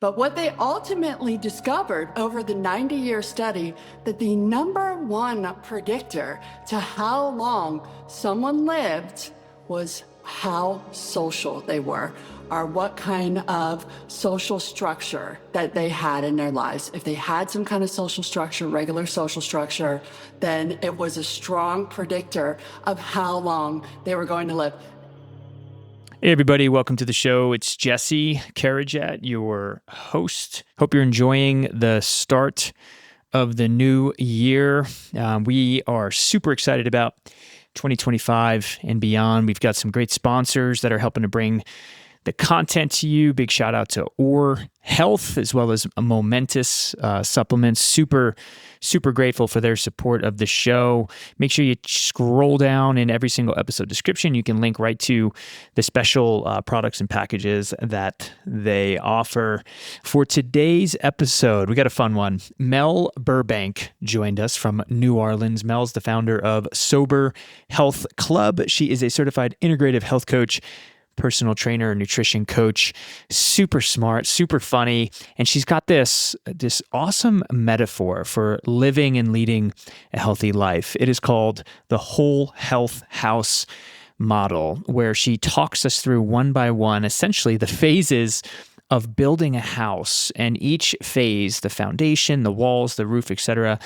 But what they ultimately discovered over the 90-year study, that the number one predictor to how long someone lived was how social they were, or what kind of social structure that they had in their lives. If they had some kind of social structure, regular social structure, then it was a strong predictor of how long they were going to live. Hey, everybody. Welcome to the show. It's Jesse Karajat, your host. Hope you're enjoying the start of the new year. We are super excited about 2025 and beyond. We've got some great sponsors that are helping to bring the content to you. Big shout out to Or Health, as well as Momentous Supplements. Super grateful for their support of the show. Make sure you scroll down in every single episode description. You can link right to the special products and packages that they offer. For today's episode, we got a fun one. Mel Burbank joined us from New Orleans. Mel's the founder of Sober Health Club. She is a certified integrative health coach, personal trainer, nutrition coach, super smart, super funny. And she's got this awesome metaphor for living and leading a healthy life. It is called the Whole Health House model, where she talks us through one by one, essentially the phases of building a house. And each phase, the foundation, the walls, the roof, etc.,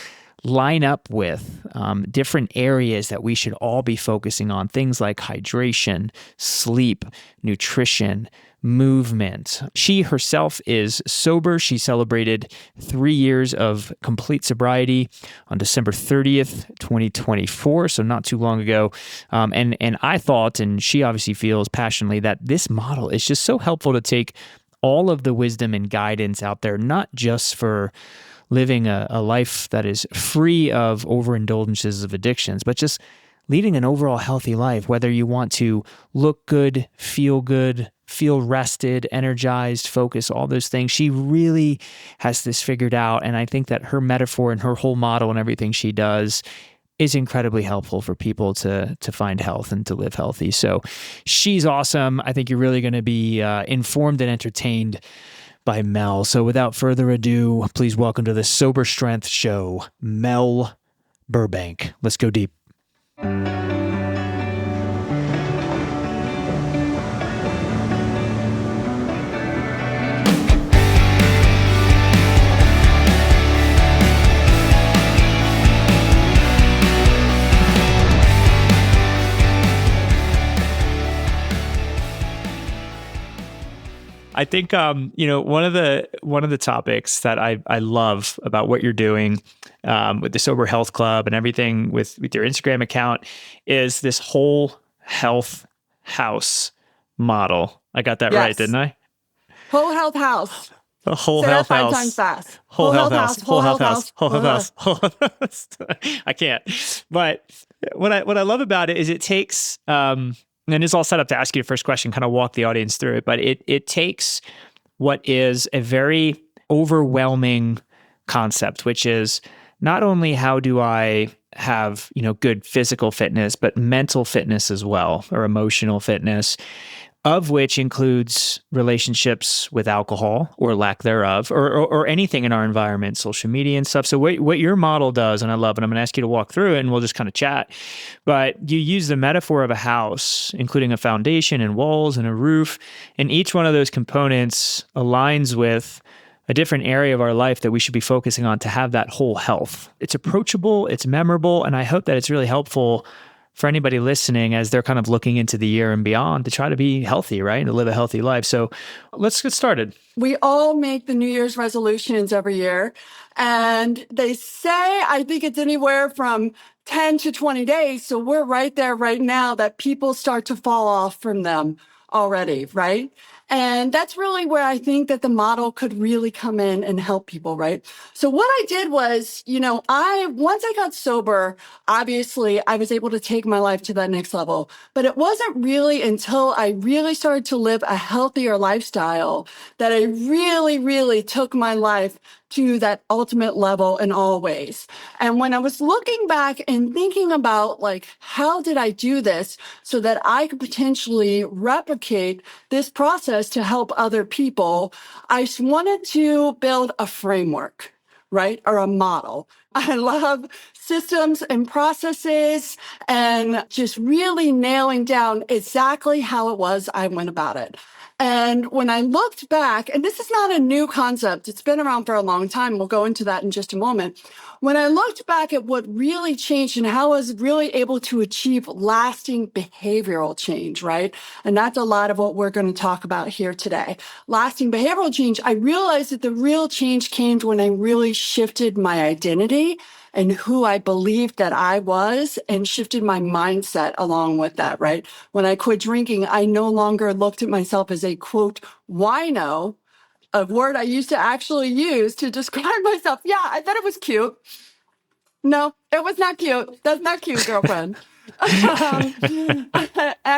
line up with different areas that we should all be focusing on. Things like hydration, sleep, nutrition, movement. She herself is sober. She celebrated 3 years of complete sobriety on December 30th, 2024, so not too long ago. And I thought, and she obviously feels passionately, that this model is just so helpful to take all of the wisdom and guidance out there, not just for living a life that is free of overindulgences of addictions, but just leading an overall healthy life, whether you want to look good, feel rested, energized, focused, all those things. She really has this figured out. And I think that her metaphor and her whole model and everything she does is incredibly helpful for people to find health and to live healthy. So she's awesome. I think you're really going to be informed and entertained by Mel. So without further ado, please welcome to the Sober Strength Show, Mel Burbank. Let's go deep. I think one of the topics that I love about what you're doing with the Sober Health Club and everything with your Instagram account is this whole health house model. I got that right, didn't I? Whole health house. A whole Say health that 5 house. times fast. Whole health house. Whole health house. Whole health house. I can't. But what I love about it is it takes and it's all set up to ask you the first question, kind of walk the audience through it. But it takes what is a very overwhelming concept, which is not only how do I have, good physical fitness, but mental fitness as well, or emotional fitness, of which includes relationships with alcohol or lack thereof, or anything in our environment, social media and stuff. So what your model does, and I love it, I'm going to ask you to walk through it and we'll just kind of chat, but you use the metaphor of a house, including a foundation and walls and a roof, and each one of those components aligns with a different area of our life that we should be focusing on to have that whole health. It's approachable, it's memorable, and I hope that it's really helpful for anybody listening as they're kind of looking into the year and beyond to try to be healthy, right? And to live a healthy life. So let's get started. We all make the New Year's resolutions every year. And they say, I think it's anywhere from 10 to 20 days. So we're right there right now that people start to fall off from them already, right? And that's really where I think that the model could really come in and help people, right? So what I did was, once I got sober, obviously I was able to take my life to that next level. But it wasn't really until I really started to live a healthier lifestyle that I really, really took my life to that ultimate level in all ways. And when I was looking back and thinking about how did I do this so that I could potentially replicate this process process to help other people, I wanted to build a framework, right? Or a model. I love systems and processes and just really nailing down exactly how it was I went about it. And when I looked back, and this is not a new concept, it's been around for a long time. We'll go into that in just a moment. When I looked back at what really changed and how I was really able to achieve lasting behavioral change, right? And that's a lot of what we're going to talk about here today. Lasting behavioral change, I realized that the real change came when I really shifted my identity and who I believed that I was and shifted my mindset along with that, right? When I quit drinking, I no longer looked at myself as a quote, wino, a word I used to actually use to describe myself. Yeah, I thought it was cute. No, it was not cute. That's not cute, girlfriend. I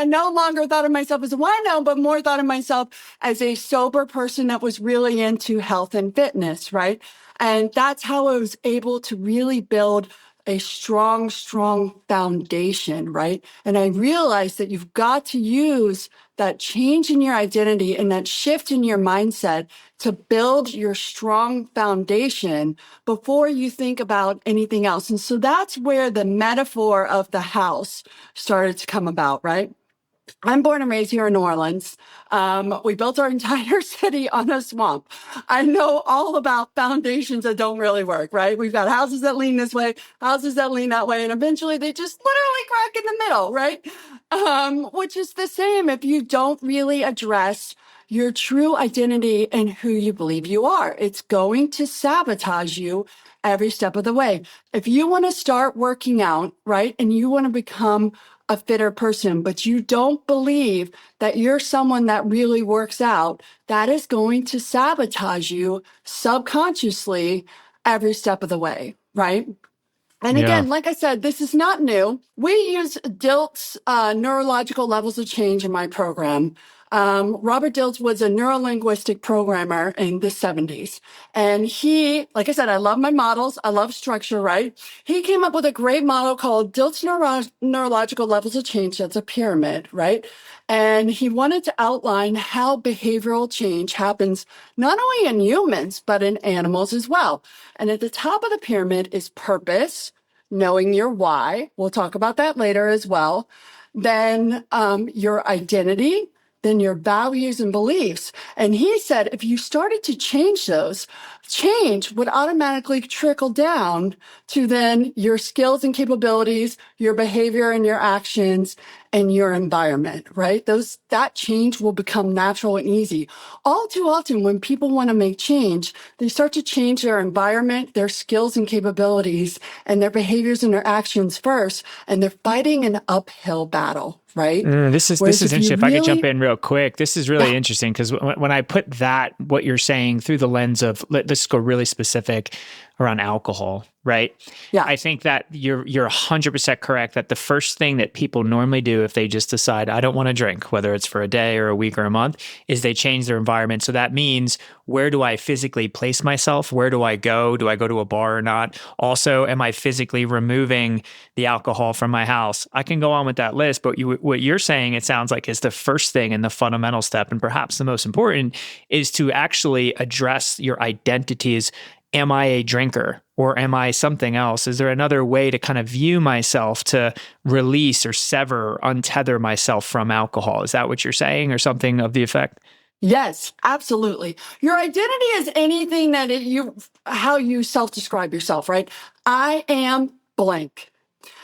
no longer thought of myself as a wino, but more thought of myself as a sober person that was really into health and fitness, right? And that's how I was able to really build a strong, strong foundation, right? And I realized that you've got to use that change in your identity and that shift in your mindset to build your strong foundation before you think about anything else. And so that's where the metaphor of the house started to come about, right? I'm born and raised here in New Orleans. We built our entire city on a swamp. I know all about foundations that don't really work, right? We've got houses that lean this way, houses that lean that way, and eventually they just literally crack in the middle, right? Which is the same if you don't really address your true identity and who you believe you are. It's going to sabotage you every step of the way. If you want to start working out, right, and you want to become a fitter person, but you don't believe that you're someone that really works out, that is going to sabotage you subconsciously every step of the way, right? And again, like I said, this is not new. We use Dilt's neurological levels of change in my program. Robert Dilts was a neurolinguistic programmer in the 70s. And he, like I said, I love my models. I love structure, right? He came up with a great model called Dilt's neurological levels of change. That's a pyramid, right? And he wanted to outline how behavioral change happens not only in humans, but in animals as well. And at the top of the pyramid is purpose, knowing your why. We'll talk about that later as well. Then your identity, then your values and beliefs. And he said, if you started to change those, change would automatically trickle down to then your skills and capabilities, your behavior and your actions, and your environment, right? That change will become natural and easy. All too often, when people want to make change, they start to change their environment, their skills and capabilities, and their behaviors and their actions first, and they're fighting an uphill battle, right? This is interesting. If I could jump in real quick, this is really interesting because when I put what you're saying through the lens of, let's go really specific around alcohol, right? Yeah. I think that you're 100% correct that the first thing that people normally do if they just decide, I don't want to drink, whether it's for a day or a week or a month, is they change their environment. So that means, where do I physically place myself? Where do I go? Do I go to a bar or not? Also, am I physically removing the alcohol from my house? I can go on with that list, but what you're saying, it sounds like, is the first thing and the fundamental step, and perhaps the most important, is to actually address your identities. Am I a drinker or am I something else? Is there another way to kind of view myself to release or sever or untether myself from alcohol? Is that what you're saying, or something of the effect? Yes, absolutely. Your identity is anything that how you self-describe yourself, right? I am blank.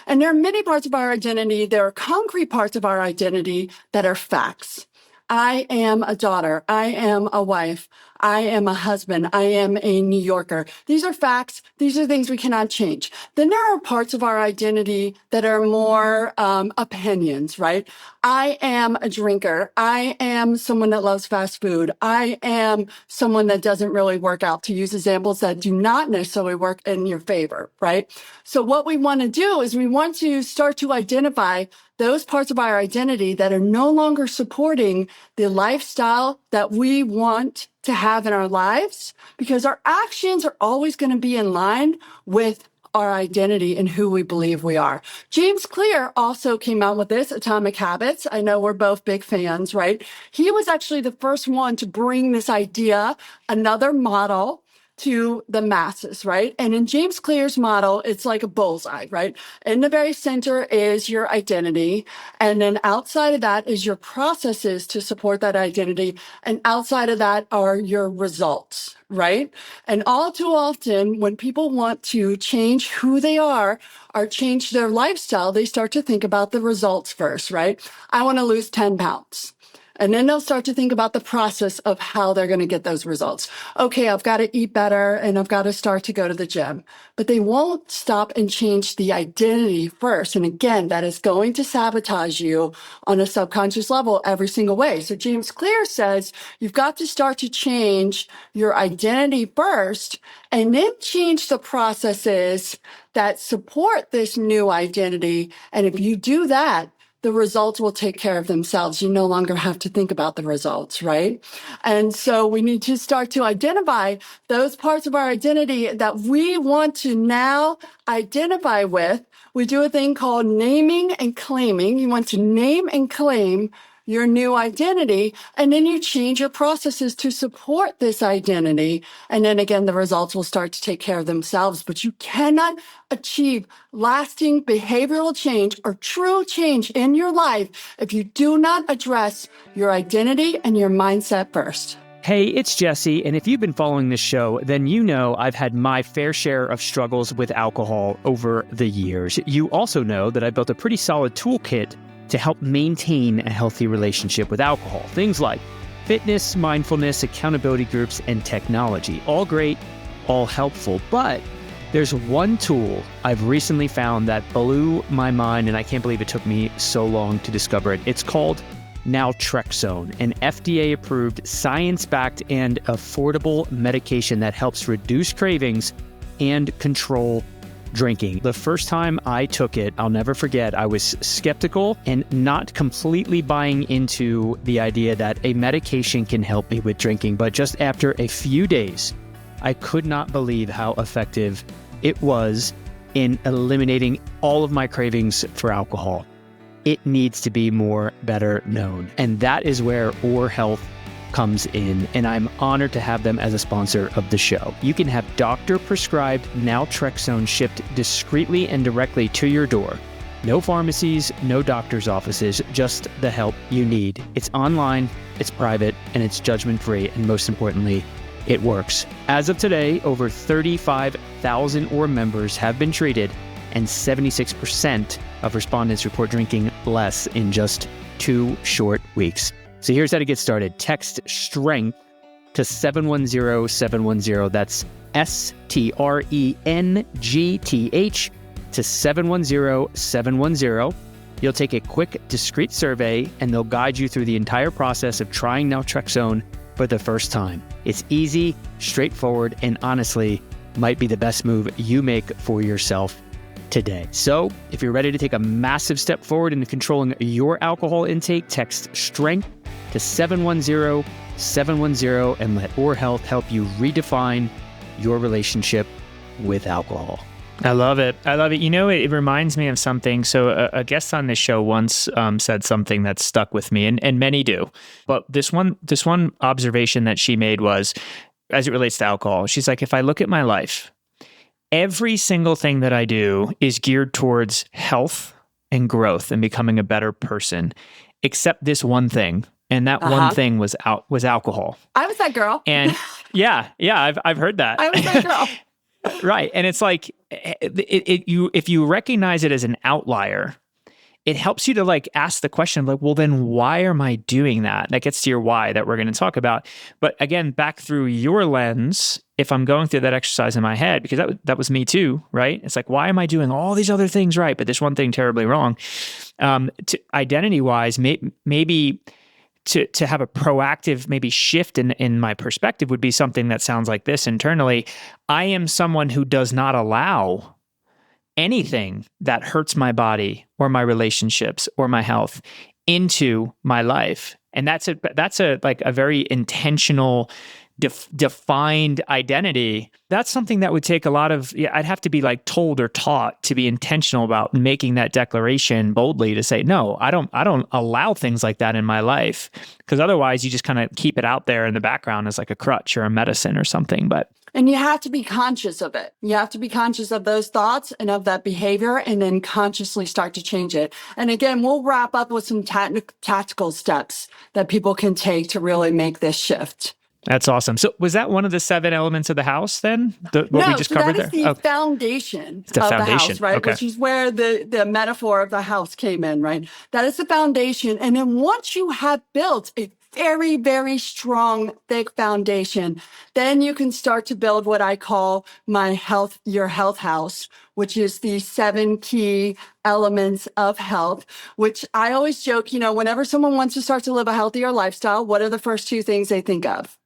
And there are many parts of our identity. There are concrete parts of our identity that are facts. I am a daughter. I am a wife. I am a husband. I am a New Yorker. These are facts. These are things we cannot change. Then there are parts of our identity that are more opinions, right? I am a drinker. I am someone that loves fast food. I am someone that doesn't really work out, to use examples that do not necessarily work in your favor, right? So what we want to do is we want to start to identify those parts of our identity that are no longer supporting the lifestyle that we want to have in our lives, because our actions are always going to be in line with our identity and who we believe we are. James Clear also came out with this, Atomic Habits. I know we're both big fans, right? He was actually the first one to bring this idea, another model, to the masses, right? And in James Clear's model, it's like a bullseye, right? In the very center is your identity. And then outside of that is your processes to support that identity. And outside of that are your results, right? And all too often, when people want to change who they are or change their lifestyle, they start to think about the results first, right? I want to lose 10 pounds. And then they'll start to think about the process of how they're going to get those results. Okay, I've got to eat better and I've got to start to go to the gym. But they won't stop and change the identity first. And again, that is going to sabotage you on a subconscious level every single way. So James Clear says you've got to start to change your identity first and then change the processes that support this new identity. And if you do that, the results will take care of themselves. You no longer have to think about the results, right? And so we need to start to identify those parts of our identity that we want to now identify with. We do a thing called naming and claiming. You want to name and claim your new identity, and then you change your processes to support this identity. And then again, the results will start to take care of themselves. But you cannot achieve lasting behavioral change or true change in your life if you do not address your identity and your mindset first. Hey, it's Jesse, and if you've been following this show, then you know I've had my fair share of struggles with alcohol over the years. You also know that I built a pretty solid toolkit to help maintain a healthy relationship with alcohol. Things like fitness, mindfulness, accountability groups, and technology. All great, all helpful, but there's one tool I've recently found that blew my mind, and I can't believe it took me so long to discover it. It's called naltrexone, an FDA-approved, science-backed, and affordable medication that helps reduce cravings and control drinking. The first time I took it, I'll never forget, I was skeptical and not completely buying into the idea that a medication can help me with drinking. But just after a few days, I could not believe how effective it was in eliminating all of my cravings for alcohol. It needs to be more better known. And that is where Or Health comes in, and I'm honored to have them as a sponsor of the show. You can have doctor-prescribed naltrexone shipped discreetly and directly to your door. No pharmacies, no doctor's offices, just the help you need. It's online, it's private, and it's judgment-free, and most importantly, it works. As of today, over 35,000 Or members have been treated, and 76% of respondents report drinking less in just 2 short weeks. So here's how to get started. Text STRENGTH to 710-710. That's STRENGTH to 710-710. You'll take a quick, discreet survey, and they'll guide you through the entire process of trying naltrexone for the first time. It's easy, straightforward, and honestly, might be the best move you make for yourself today. So if you're ready to take a massive step forward in controlling your alcohol intake, text STRENGTH to 710-710 and let Or Health help you redefine your relationship with alcohol. I love it. I love it. You know, it reminds me of something. So a guest on this show once said something that stuck with me, and many do. But this one observation that she made was, as it relates to alcohol, she's like, if I look at my life, every single thing that I do is geared towards health and growth and becoming a better person, except this one thing. And that one thing was alcohol. I was that girl. And yeah, I've heard that. I was that girl. Right. And it's like, if you recognize it as an outlier, it helps you to like ask the question, like, well, then why am I doing that? That gets to your why that we're going to talk about. But again, back through your lens, if I'm going through that exercise in my head, because that was me too, right? It's like, why am I doing all these other things right, but this one thing terribly wrong? Identity-wise, maybe to have a proactive maybe shift in my perspective would be something that sounds like this internally. I am someone who does not allow anything that hurts my body or my relationships or my health into my life. And that's a like a very intentional defined identity, that's something that would take a lot of, I'd have to be like told or taught to be intentional about making that declaration boldly to say, no, I don't allow things like that in my life. Because otherwise you just kind of keep it out there in the background as like a crutch or a medicine or something. And you have to be conscious of it. You have to be conscious of those thoughts and of that behavior, and then consciously start to change it. And again, we'll wrap up with some tactical steps that people can take to really make this shift. That's awesome. So was that one of the 7 elements of the house then? What we just covered that is there? the foundation the of foundation. the house, right? Okay. Which is where the metaphor of the house came in, right? That is the foundation. And then once you have built a very, very strong, thick foundation, then you can start to build what I call your health house, which is the 7 key elements of health, which I always joke, whenever someone wants to start to live a healthier lifestyle, what are the first 2 things they think of?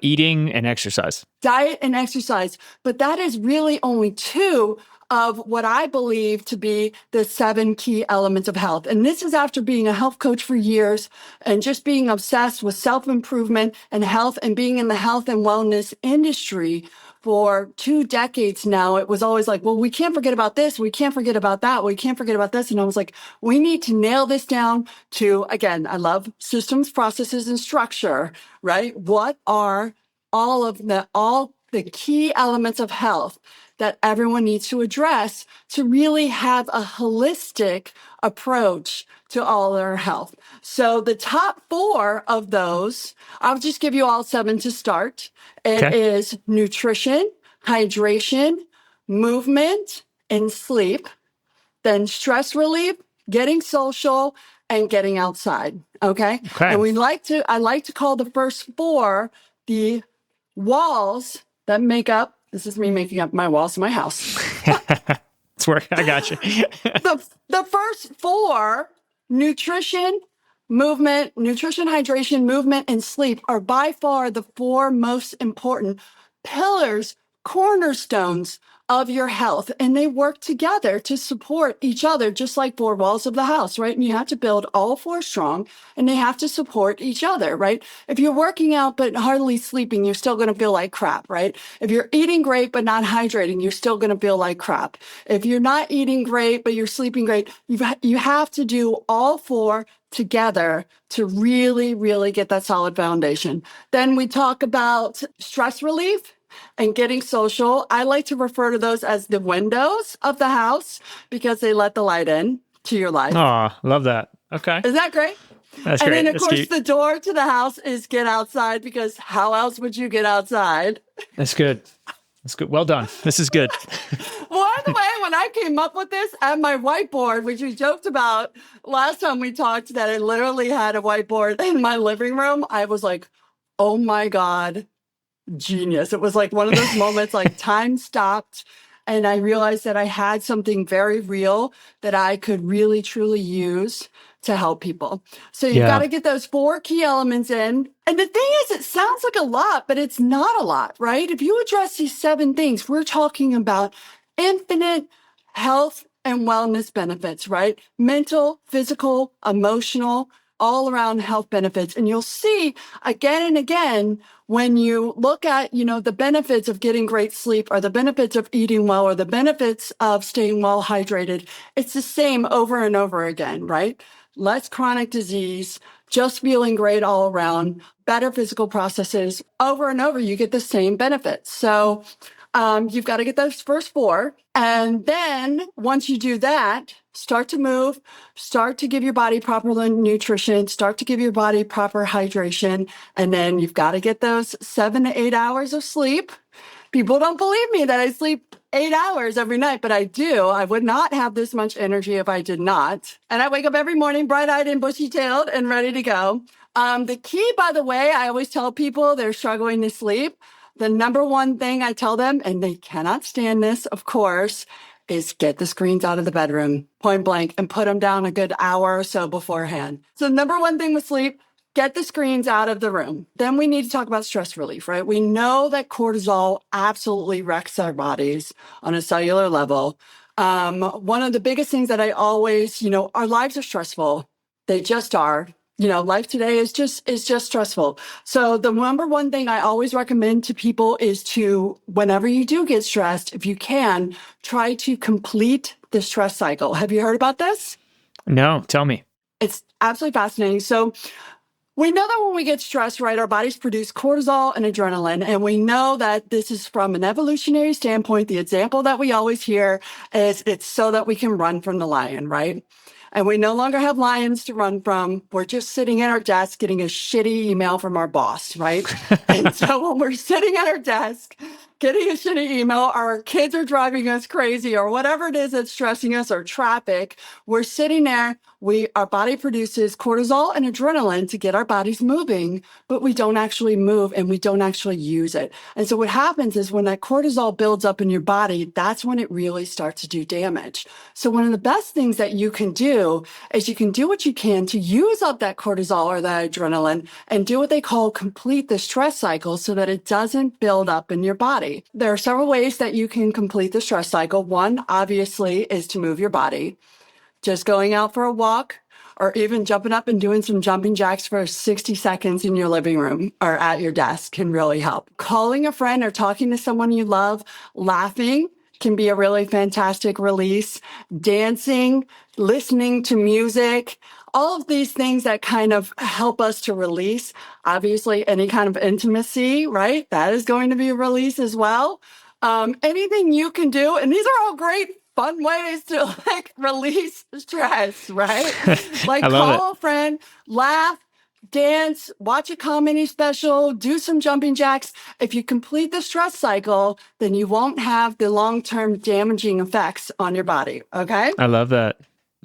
Eating and exercise. Diet and exercise. But that is really only 2 of what I believe to be the 7 key elements of health. And this is after being a health coach for years and just being obsessed with self-improvement and health and being in the health and wellness industry for 2 decades now. It was always like, well, we can't forget about this. We can't forget about that. We can't forget about this. And I was like, we need to nail this down to, again, I love systems, processes, and structure, right? What are all the key elements of health that everyone needs to address to really have a holistic approach to all their health? So the top 4 of those, I'll just give you all 7 to start. It is nutrition, hydration, movement, and sleep. Then stress relief, getting social, and getting outside. Okay. And I like to call the first 4 the walls that make up. This is me making up my walls of my house. It's work. I got you. The first 4, nutrition, hydration, movement, and sleep, are by far the 4 most important pillars, cornerstones of your health. And they work together to support each other, just like 4 walls of the house, right? And you have to build all 4 strong, and they have to support each other, right? If you're working out but hardly sleeping, you're still going to feel like crap, right? If you're eating great but not hydrating, you're still going to feel like crap. If you're not eating great but you're sleeping great, you have to do all 4 together to really, really get that solid foundation. Then we talk about stress relief and getting social. I like to refer to those as the windows of the house because they let the light in to your life. Oh, love that. Okay. Is that great? That's and great. then, of That's course, cute. the door to the house is get outside, because how else would you get outside? That's good. That's good. Well done. This is good. By the way, when I came up with this at my whiteboard, which we joked about last time we talked, that I literally had a whiteboard in my living room, I was like, oh my God, genius. It was like one of those moments, like time stopped, and I realized that I had something very real that I could really, truly use to help people. So you've got to get those 4 key elements in. And the thing is, it sounds like a lot, but it's not a lot, right? If you address these 7 things, we're talking about infinite health and wellness benefits, right? Mental, physical, emotional, all around health benefits. And you'll see again and again, when you look at, the benefits of getting great sleep, or the benefits of eating well, or the benefits of staying well hydrated, it's the same over and over again, right? Less chronic disease, just feeling great all around, better physical processes. Over and over, you get the same benefits. So you've got to get those first 4. And then once you do that, start to move, start to give your body proper nutrition, start to give your body proper hydration. And then you've got to get those 7 to 8 hours of sleep. People don't believe me that I sleep 8 hours every night, but I do. I would not have this much energy if I did not. And I wake up every morning bright-eyed and bushy-tailed and ready to go. The key, by the way, I always tell people they're struggling to sleep. The number one thing I tell them, and they cannot stand this, of course, is get the screens out of the bedroom, point blank, and put them down a good hour or so beforehand. So number one thing with sleep, get the screens out of the room. Then we need to talk about stress relief, right? We know that cortisol absolutely wrecks our bodies on a cellular level. One of the biggest things that I always, our lives are stressful. They just are. life today is just stressful. So the number one thing I always recommend to people is to, whenever you do get stressed, if you can, try to complete the stress cycle. Have you heard about this? No, tell me. It's absolutely fascinating. So we know that when we get stressed, right, our bodies produce cortisol and adrenaline. And we know that this is from an evolutionary standpoint. The example that we always hear is it's so that we can run from the lion, right? And we no longer have lions to run from. We're just sitting at our desk getting a shitty email from our boss, right? And so when we're sitting at our desk getting a shitty email, our kids are driving us crazy, or whatever it is that's stressing us, or traffic, we're sitting there. Our body produces cortisol and adrenaline to get our bodies moving, but we don't actually move and we don't actually use it. And so what happens is when that cortisol builds up in your body, that's when it really starts to do damage. So one of the best things that you can do is you can do what you can to use up that cortisol or that adrenaline and do what they call complete the stress cycle so that it doesn't build up in your body. There are several ways that you can complete the stress cycle. One, obviously, is to move your body. Just going out for a walk or even jumping up and doing some jumping jacks for 60 seconds in your living room or at your desk can really help. Calling a friend or talking to someone you love, laughing can be a really fantastic release. Dancing, listening to music, all of these things that kind of help us to release. Obviously, any kind of intimacy, right? That is going to be a release as well. Anything you can do, and these are all great fun ways to release stress, right? I love Call a friend, laugh, dance, watch a comedy special, do some jumping jacks. If you complete the stress cycle, then you won't have the long-term damaging effects on your body. Okay? I love that.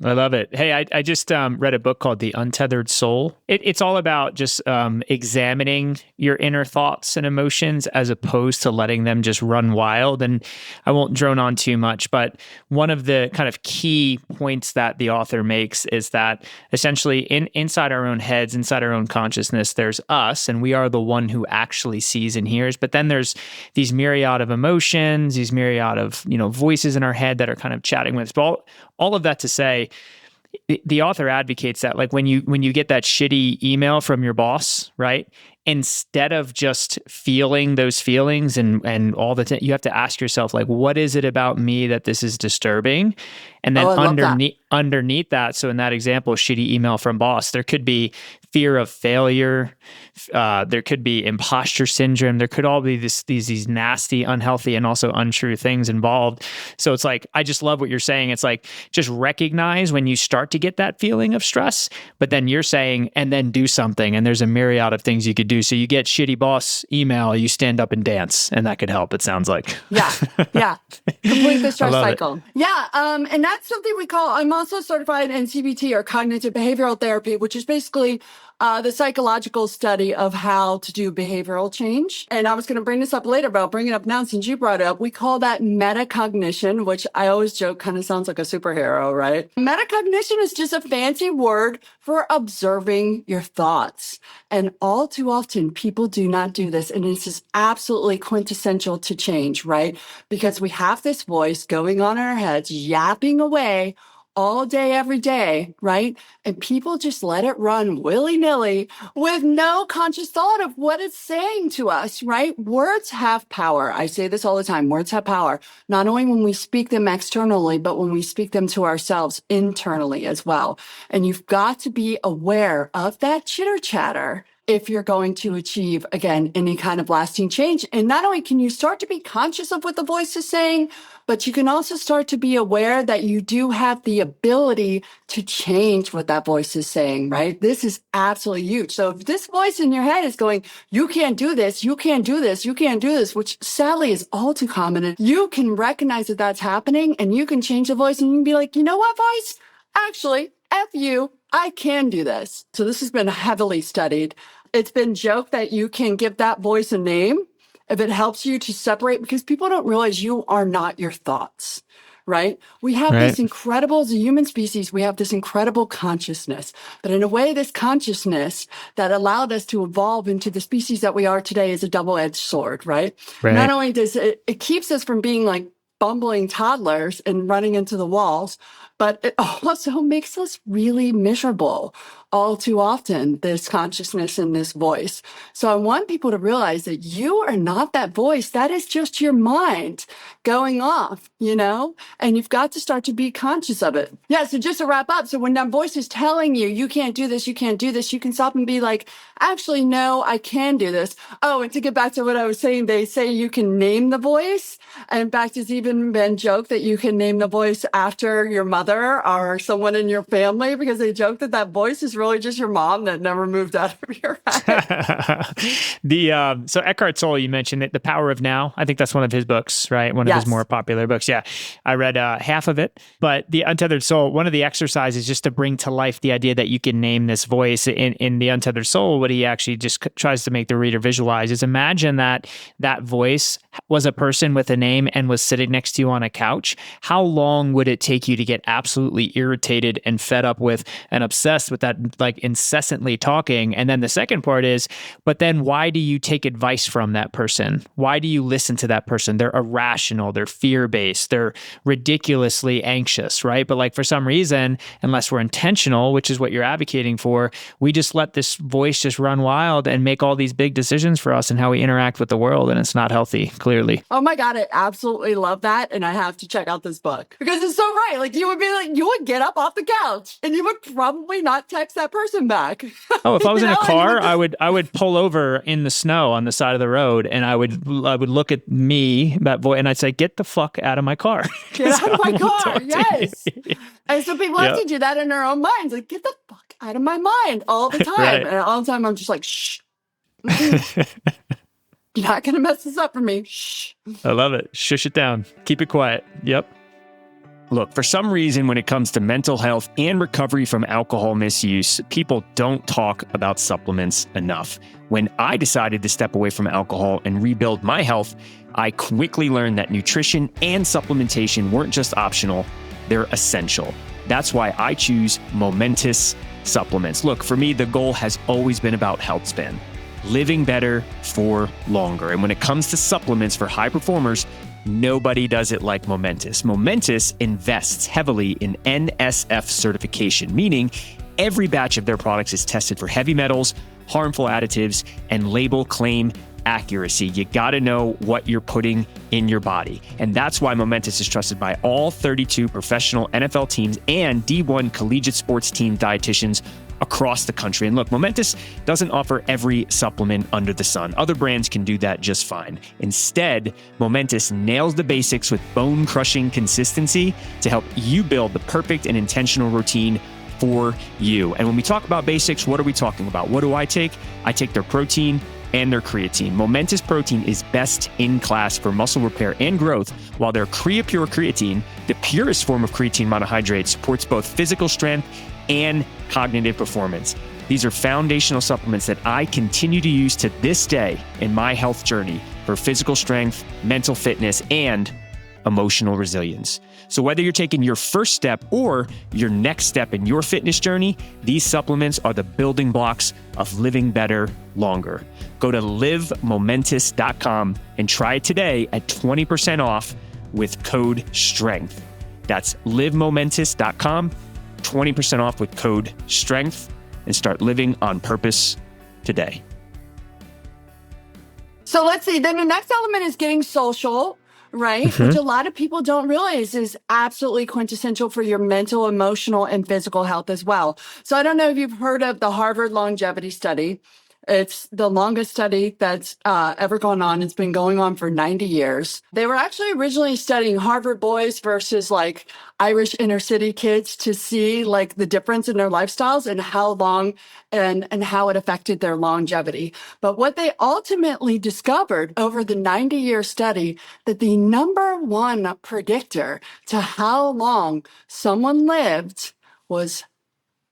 I love it. Hey, I just read a book called The Untethered Soul. It's all about just examining your inner thoughts and emotions as opposed to letting them just run wild. And I won't drone on too much, but one of the kind of key points that the author makes is that essentially inside our own heads, inside our own consciousness, there's us, and we are the one who actually sees and hears. But then there's these myriad of emotions, these myriad of voices in our head that are kind of chatting with us. But all of that to say, the author advocates that when you get that shitty email from your boss, right? Instead of just feeling those feelings and all the time, you have to ask yourself, what is it about me that this is disturbing? And then underneath that, so in that example, shitty email from boss, there could be fear of failure. There could be imposter syndrome. There could all be these nasty, unhealthy, and also untrue things involved. So it's I just love what you're saying. It's just recognize when you start to get that feeling of stress, but then you're saying, and then do something. And there's a myriad of things you could do. So you get shitty boss email, you stand up and dance, and that could help, it sounds like. Yeah. Complete the stress cycle. Yeah. And that's something we call, I'm also certified in CBT or cognitive behavioral therapy, which is basically the psychological study of how to do behavioral change. And I was going to bring this up later, but I'll bring it up now since you brought it up. We call that metacognition, which I always joke kind of sounds like a superhero, right? Metacognition is just a fancy word for observing your thoughts. And all too often, people do not do this. And this is absolutely quintessential to change, right? Because we have this voice going on in our heads, yapping away all day, every day, right? And people just let it run willy-nilly with no conscious thought of what it's saying to us, right? Words have power. I say this all the time. Words have power, not only when we speak them externally, but when we speak them to ourselves internally as well. And you've got to be aware of that chitter-chatter if you're going to achieve, again, any kind of lasting change. And not only can you start to be conscious of what the voice is saying, but you can also start to be aware that you do have the ability to change what that voice is saying, right? This is absolutely huge. So if this voice in your head is going, you can't do this, you can't do this, you can't do this, which sadly is all too common, you can recognize that that's happening and you can change the voice and you can be like, you know what, voice? Actually, F you, I can do this. So this has been heavily studied. It's been joked that you can give that voice a name if it helps you to separate, because people don't realize you are not your thoughts, right? We have this incredible, as a human species, we have this incredible consciousness. But in a way, this consciousness that allowed us to evolve into the species that we are today is a double-edged sword, right? Not only does it keeps us from being like bumbling toddlers and running into the walls, but it also makes us really miserable all too often, this consciousness and this voice. So I want people to realize that you are not that voice. That is just your mind going off, and you've got to start to be conscious of it. Yeah. So just to wrap up. So when that voice is telling you, you can't do this, you can't do this, you can stop and be like, actually, no, I can do this. Oh, and to get back to what I was saying, they say you can name the voice. And in fact, it's even been joked that you can name the voice after your mother or someone in your family, because they joke that that voice is really just your mom that never moved out of your head. So Eckhart Tolle, you mentioned it, The Power of Now. I think that's one of his books, right? One of his more popular books. Yeah. I read half of it, but The Untethered Soul, one of the exercises just to bring to life the idea that you can name this voice in The Untethered Soul. What he actually just tries to make the reader visualize is imagine that voice was a person with a name and was sitting next to you on a couch. How long would it take you to get absolutely irritated and fed up with and obsessed with that, like incessantly talking? And then the second part is, but then why do you take advice from that person? Why do you listen to that person? They're irrational, they're fear-based, they're ridiculously anxious, right? But like for some reason, unless we're intentional, which is what you're advocating for, we just let this voice just run wild and make all these big decisions for us and how we interact with the world. And it's not healthy, clearly. Oh my God, I absolutely love that. And I have to check out this book because it's so right. Like you would get up off the couch and you would probably not text that person back. Oh, if I was in a car, I would pull over in the snow on the side of the road and I would look at me, that boy, and I'd say, get the fuck out of my car. Get out of my car. Yes. And so people have to do that in their own minds. Like, get the fuck out of my mind all the time. Right. And all the time I'm just like, shh. You're not going to mess this up for me. Shh. I love it. Shush it down. Keep it quiet. Yep. Look, for some reason, when it comes to mental health and recovery from alcohol misuse, people don't talk about supplements enough. When I decided to step away from alcohol and rebuild my health, I quickly learned that nutrition and supplementation weren't just optional, they're essential. That's why I choose Momentous supplements. Look, for me, the goal has always been about health span. Living better for longer. And when it comes to supplements for high performers, nobody does it like Momentous. Momentous invests heavily in NSF certification, meaning every batch of their products is tested for heavy metals, harmful additives, and label claim accuracy. You got to know what you're putting in your body. And that's why Momentous is trusted by all 32 professional NFL teams and D1 collegiate sports team dietitians across the country. And look, Momentous doesn't offer every supplement under the sun. Other brands can do that just fine. Instead, Momentous nails the basics with bone-crushing consistency to help you build the perfect and intentional routine for you. And when we talk about basics, what are we talking about? What do I take? I take their protein and their creatine. Momentous protein is best in class for muscle repair and growth, while their CreaPure creatine, the purest form of creatine monohydrate, supports both physical strength and cognitive performance. These are foundational supplements that I continue to use to this day in my health journey for physical strength, mental fitness, and emotional resilience. So whether you're taking your first step or your next step in your fitness journey, these supplements are the building blocks of living better longer. Go to livemomentous.com and try it today at 20% off with code STRENGTH. That's livemomentous.com, 20% off with code STRENGTH, and start living on purpose today. So let's see. Then the next element is getting social, right? Mm-hmm. Which a lot of people don't realize is absolutely quintessential for your mental, emotional, and physical health as well. So I don't know if you've heard of the Harvard longevity study. It's the longest study that's ever gone on. It's been going on for 90 years. They were actually originally studying Harvard boys versus like Irish inner city kids to see like the difference in their lifestyles and how long and how it affected their longevity. But what they ultimately discovered over the 90-year study, that the number one predictor to how long someone lived was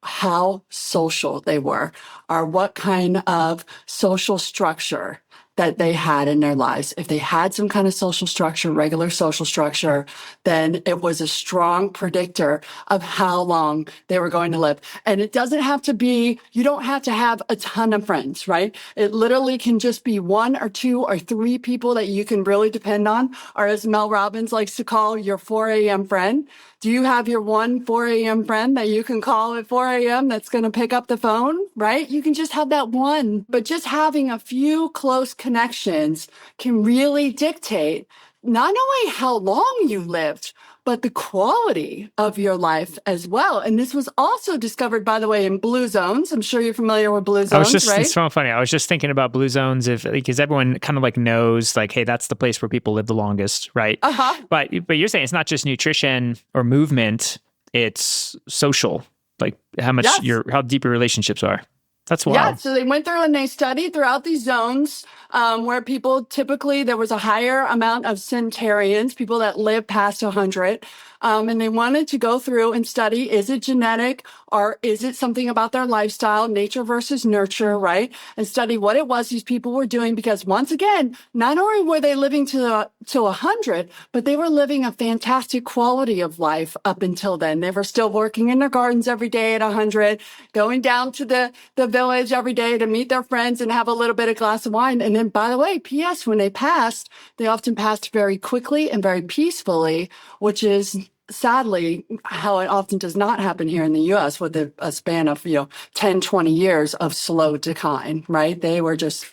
how social they were, or what kind of social structure that they had in their lives. If they had some kind of social structure, regular social structure, then it was a strong predictor of how long they were going to live. And it doesn't have to be, you don't have to have a ton of friends, right? It literally can just be 1 or 2 or 3 people that you can really depend on, or as Mel Robbins likes to call, your 4 a.m. friend. Do you have your one 4 a.m. friend that you can call at 4 a.m. that's going to pick up the phone, right? You can just have that one, but just having a few close connections can really dictate not only how long you lived, but the quality of your life as well. And this was also discovered, by the way, in blue zones. I'm sure you're familiar with blue zones, right? It's so funny. I was just thinking about blue zones because everyone kind of like knows like, hey, that's the place where people live the longest, right? Uh-huh. But you're saying it's not just nutrition or movement, it's social, like how much how deep your relationships are. That's wild. Yeah, so they went through and they studied throughout these zones where people typically, there was a higher amount of centenarians, people that lived past 100. And they wanted to go through and study, is it genetic or is it something about their lifestyle, nature versus nurture, right? And study what it was these people were doing. Because once again, not only were they living to 100, but they were living a fantastic quality of life up until then. They were still working in their gardens every day at 100, going down to the village every day to meet their friends and have a little bit of glass of wine. And then, by the way, P.S., when they passed, they often passed very quickly and very peacefully, which is sadly how it often does not happen here in the U.S. with a span of, 10, 20 years of slow decline, right? They were just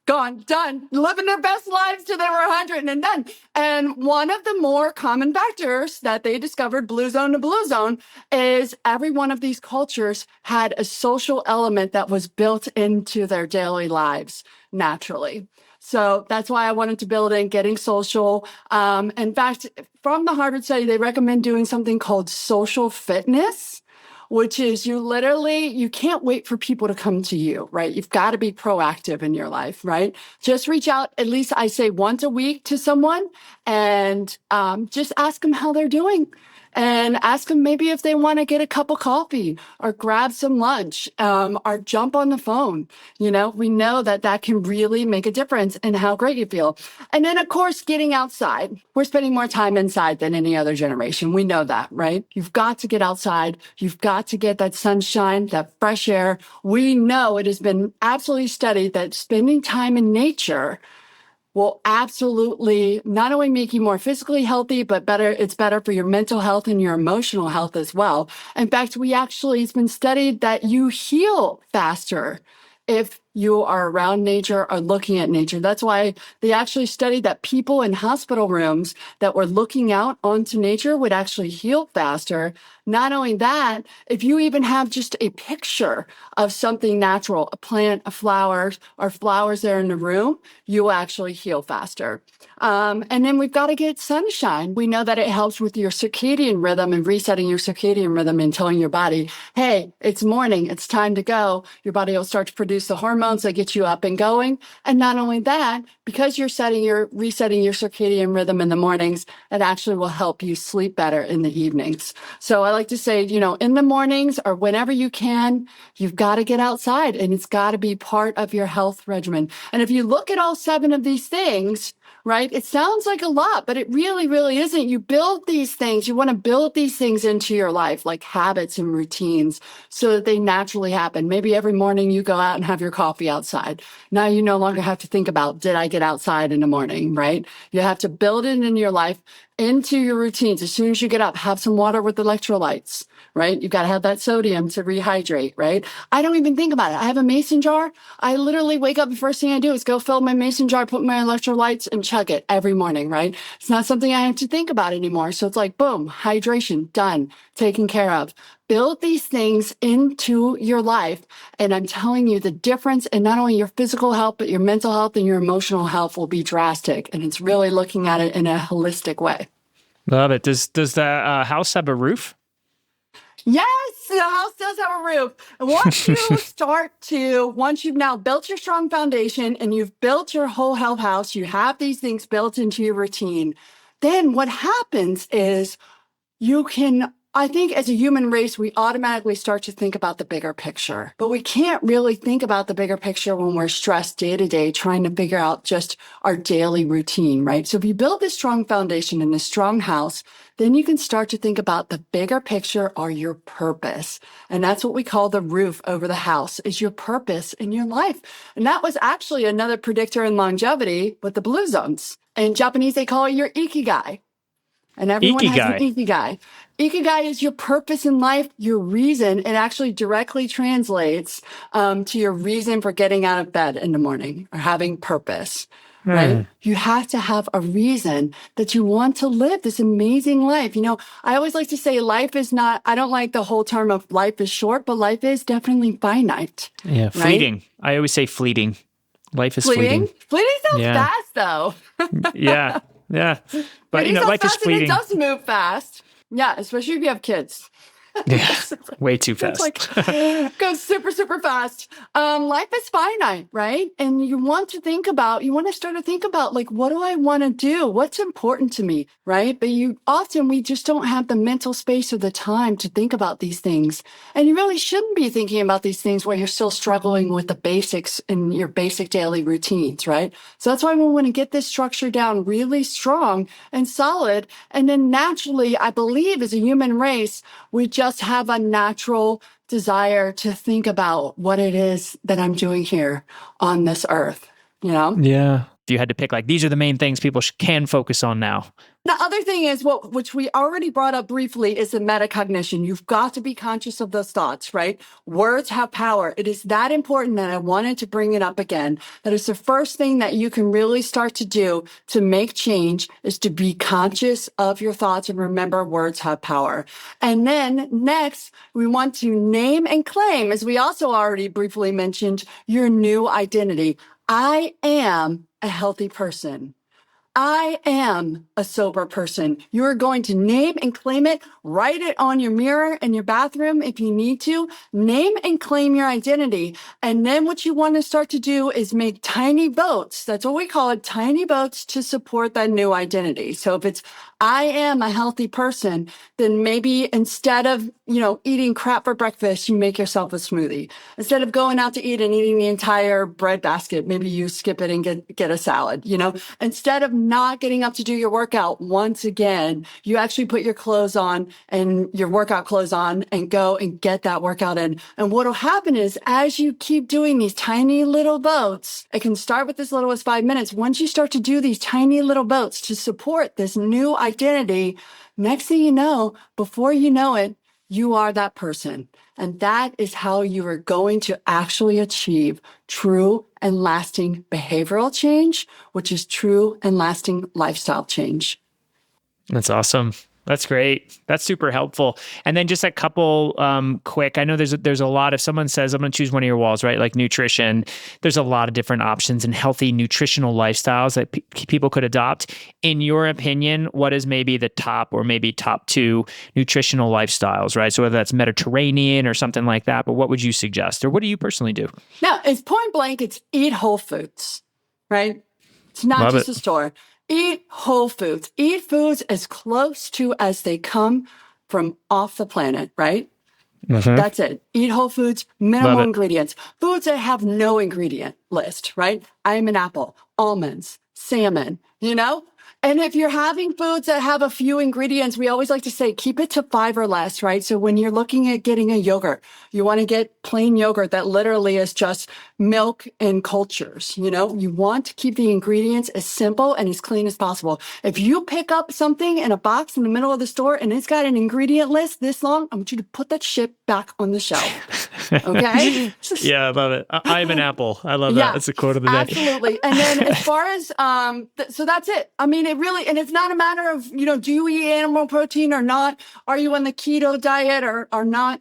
gone, done, living their best lives till they were 100 and then done. And one of the more common factors that they discovered, blue zone to blue zone, is every one of these cultures had a social element that was built into their daily lives naturally. So that's why I wanted to build in getting social. In fact, from the Harvard study, they recommend doing something called social fitness, which is you can't wait for people to come to you, right? You've got to be proactive in your life, right? Just reach out, at least I say once a week to someone and just ask them how they're doing. And ask them maybe if they want to get a cup of coffee or grab some lunch or jump on the phone. We know that can really make a difference in how great you feel. And then, of course, getting outside. We're spending more time inside than any other generation. We know that, right? You've got to get outside. You've got to get that sunshine, that fresh air. We know it has been absolutely studied that spending time in nature will absolutely not only make you more physically healthy, but it's better for your mental health and your emotional health as well. In fact, it's been studied that you heal faster if you are around nature or looking at nature. That's why they actually studied that people in hospital rooms that were looking out onto nature would actually heal faster. Not only that, if you even have just a picture of something natural, a plant, a flower, or flowers there in the room, you will actually heal faster. And then we've got to get sunshine. We know that it helps with your circadian rhythm and resetting your circadian rhythm and telling your body, hey, it's morning, it's time to go. Your body will start to produce the hormones that get you up and going. And not only that, because you're resetting your circadian rhythm in the mornings, it actually will help you sleep better in the evenings. So I like to say, in the mornings or whenever you can, you've got to get outside and it's got to be part of your health regimen. And if you look at all 7 of these things, right? It sounds like a lot, but it really, really isn't. You build these things. You want to build these things into your life, like habits and routines, so that they naturally happen. Maybe every morning you go out and have your coffee outside. Now you no longer have to think about, did I get outside in the morning, right? You have to build it in your life, into your routines. As soon as you get up, have some water with electrolytes, right? You've got to have that sodium to rehydrate, right? I don't even think about it. I have a mason jar. I literally wake up, the first thing I do is go fill my mason jar, put my electrolytes and chug it every morning, right? It's not something I have to think about anymore. So it's like, boom, hydration, done, taken care of. Build these things into your life. And I'm telling you, the difference in not only your physical health, but your mental health and your emotional health will be drastic. And it's really looking at it in a holistic way. Love it. Does the house have a roof? Yes, the house does have a roof. And once you've now built your strong foundation and you've built your whole health house, you have these things built into your routine, then what happens is you can I think as a human race, we automatically start to think about the bigger picture, but we can't really think about the bigger picture when we're stressed day to day, trying to figure out just our daily routine, right? So if you build this strong foundation and this strong house, then you can start to think about the bigger picture or your purpose. And that's what we call the roof over the house, is your purpose in your life. And that was actually another predictor in longevity with the blue zones. In Japanese, they call it your ikigai. And everyone has an ikigai. Ikigai is your purpose in life, your reason. It actually directly translates to your reason for getting out of bed in the morning or having purpose, right? You have to have a reason that you want to live this amazing life. You know, I always like to say life is not, I don't like the whole term of life is short, but life is definitely finite. Yeah, right? fleeting. I always say fleeting. Life is fleeting. Fleeting sounds fast, though. Yeah. But, you know, life is fleeting. It does move fast. Yeah, especially if you have kids. Yeah, way too fast. It's like, goes super, super fast. Life is finite, right? And you want to start to think about, like, what do I want to do? What's important to me, right? But we just don't have the mental space or the time to think about these things. And you really shouldn't be thinking about these things while you're still struggling with the basics in your basic daily routines, right? So that's why we want to get this structure down really strong and solid. And then naturally, I believe as a human race, we just have a natural desire to think about what it is that I'm doing here on this earth, you know? Yeah. If you had to pick, like, these are the main things people can focus on now. The other thing is which we already brought up briefly is the metacognition. You've got to be conscious of those thoughts, right? Words have power. It is that important that I wanted to bring it up again. That is the first thing that you can really start to do to make change, is to be conscious of your thoughts and remember words have power. And then next, we want to name and claim, as we also already briefly mentioned, your new identity. I am a healthy person. I am a sober person. You're going to name and claim it. Write it on your mirror in your bathroom if you need to. Name and claim your identity. And then what you want to start to do is make tiny votes. That's what we call it, tiny votes to support that new identity. So if it's I am a healthy person, then maybe instead of, eating crap for breakfast, you make yourself a smoothie. Instead of going out to eat and eating the entire bread basket, maybe you skip it and get a salad, Instead of not getting up to do your workout, once again, you actually put your clothes on and your workout clothes on and go and get that workout in. And what'll happen is as you keep doing these tiny little votes, it can start with as little as 5 minutes. Once you start to do these tiny little votes to support this new identity, next thing you know, before you know it, you are that person. And that is how you are going to actually achieve true and lasting behavioral change, which is true and lasting lifestyle change. That's awesome. That's great. That's super helpful. And then just a couple quick, I know there's a lot, if someone says, I'm going to choose one of your walls, right? Like nutrition, there's a lot of different options and healthy nutritional lifestyles that people could adopt. In your opinion, what is maybe the top or maybe top 2 nutritional lifestyles, right? So whether that's Mediterranean or something like that, but what would you suggest? Or what do you personally do? Now, it's point blank, it's eat whole foods, right? It's not just a store. Eat whole foods. Eat foods as close to as they come from off the planet, right? Mm-hmm. That's it. Eat whole foods, minimal ingredients. Foods that have no ingredient list, right? I am an apple, almonds, salmon, And if you're having foods that have a few ingredients, we always like to say, keep it to 5 or less, right? So when you're looking at getting a yogurt, you want to get plain yogurt that literally is just milk and cultures, You want to keep the ingredients as simple and as clean as possible. If you pick up something in a box in the middle of the store and it's got an ingredient list this long, I want you to put that shit back on the shelf. Okay? Yeah, I love it. I'm an apple. I love that. That's a quote of the day. Absolutely. And then as far as, so that's it. I mean, and it's not a matter of, do you eat animal protein or not? Are you on the keto diet or not?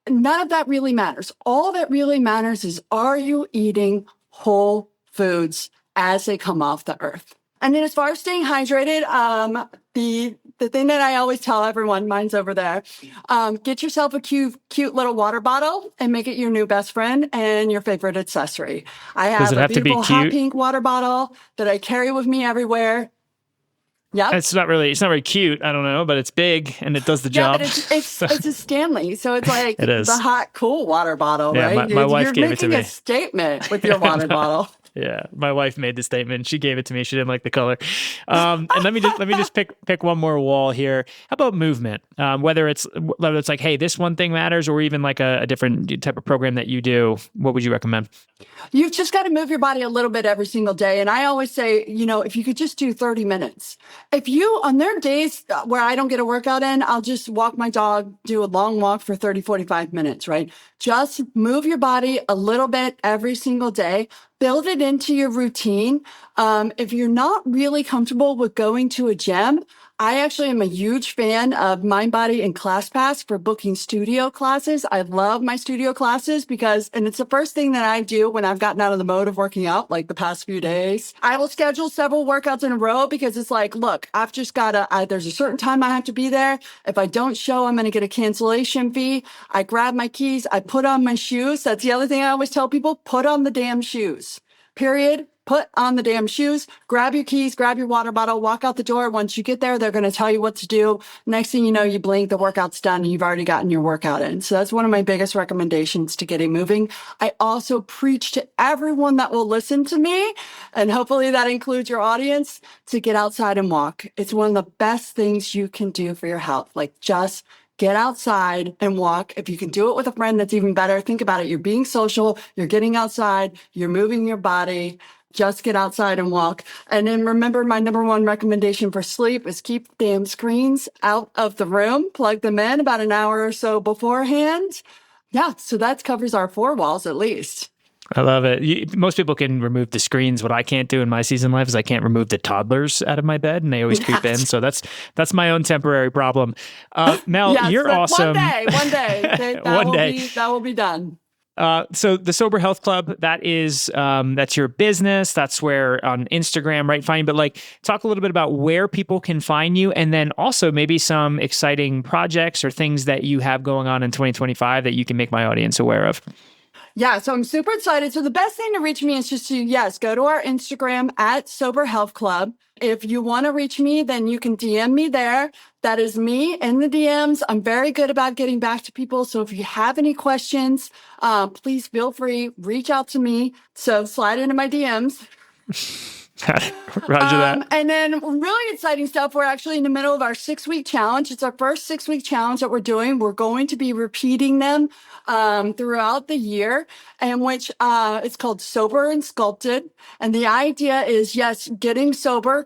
None of that really matters. All that really matters is, are you eating whole foods as they come off the earth? And then as far as staying hydrated, the thing that I always tell everyone, mine's over there, get yourself a cute little water bottle and make it your new best friend and your favorite accessory. I have a beautiful hot pink water bottle that I carry with me everywhere. Yep. It's not very cute. I don't know, but it's big and it does the Yeah, job. but it's a Stanley, so it's like It is. the hot, cool water bottle, Yeah, right? my wife You're gave it to making me. a statement with your water bottle. Yeah, my wife made the statement. She gave it to me. She didn't like the color. And let me just pick one more wall here. How about movement? Whether it's like, hey, this one thing matters, or even like a different type of program that you do. What would you recommend? You've just got to move your body a little bit every single day. And I always say, if you could just do 30 minutes. If you, on their days where I don't get a workout in, I'll just walk my dog, do a long walk for 30, 45 minutes, right? Just move your body a little bit every single day. Build it into your routine. If you're not really comfortable with going to a gym, I actually am a huge fan of Mind, Body, and ClassPass for booking studio classes. I love my studio classes and it's the first thing that I do when I've gotten out of the mode of working out, like the past few days. I will schedule several workouts in a row because it's like, look, I've just got there's a certain time I have to be there. If I don't show, I'm going to get a cancellation fee. I grab my keys. I put on my shoes. That's the other thing I always tell people, put on the damn shoes. Period. Put on the damn shoes, grab your keys, grab your water bottle, walk out the door. Once you get there, they're going to tell you what to do. Next thing you know, you blink, the workout's done, and you've already gotten your workout in. So that's one of my biggest recommendations to getting moving. I also preach to everyone that will listen to me, and hopefully that includes your audience, to get outside and walk. It's one of the best things you can do for your health. Like, just get outside and walk. If you can do it with a friend, that's even better. Think about it. You're being social. You're getting outside. You're moving your body. Just get outside and walk. And then remember, my number one recommendation for sleep is keep the damn screens out of the room. Plug them in about an hour or so beforehand. Yeah, so that covers our 4 walls at least. I love it. Most people can remove the screens. What I can't do in my season life is I can't remove the toddlers out of my bed, and they always creep in. So that's my own temporary problem. Mel, yes, you're awesome. One day, that will be done. So the Sober Health Club, that's your business. That's where on Instagram, right? Fine. But like, talk a little bit about where people can find you, and then also maybe some exciting projects or things that you have going on in 2025 that you can make my audience aware of. Yeah, so I'm super excited. So the best thing to reach me is just to, go to our Instagram at Sober Health Club. If you want to reach me, then you can DM me there. That is me in the DMs. I'm very good about getting back to people. So if you have any questions, please feel free, reach out to me. So slide into my DMs. Roger that. And then really exciting stuff. We're actually in the middle of our 6-week challenge. It's our first 6-week challenge that we're doing. We're going to be repeating them throughout the year, and which it's called Sober and Sculpted. And the idea is, yes, getting sober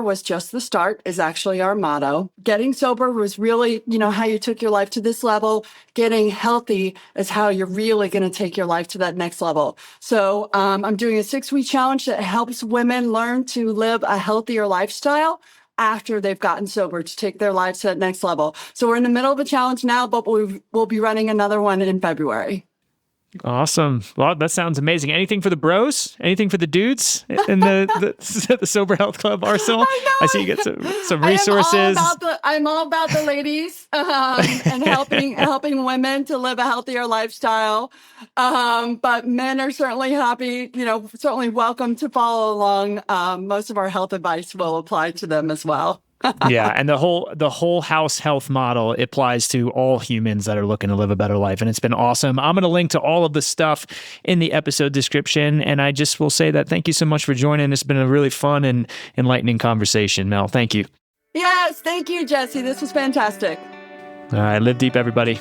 was just the start, is actually our motto. Getting sober was really, how you took your life to this level. Getting healthy is how you're really going to take your life to that next level. So I'm doing a 6-week challenge that helps women learn to live a healthier lifestyle after they've gotten sober, to take their lives to that next level. So we're in the middle of a challenge now, but we'll be running another one in February. Awesome. Well, that sounds amazing. Anything for the bros? Anything for the dudes in the Sober Health Club arsenal? I see you get some resources. I'm all about the ladies and helping women to live a healthier lifestyle. But men are certainly happy, certainly welcome to follow along. Most of our health advice will apply to them as well. Yeah, and the whole house health model applies to all humans that are looking to live a better life, and it's been awesome. I'm going to link to all of the stuff in the episode description, and I just will say that thank you so much for joining. It's been a really fun and enlightening conversation, Mel. Thank you. Yes, thank you, Jesse. This was fantastic. All right, live deep, everybody.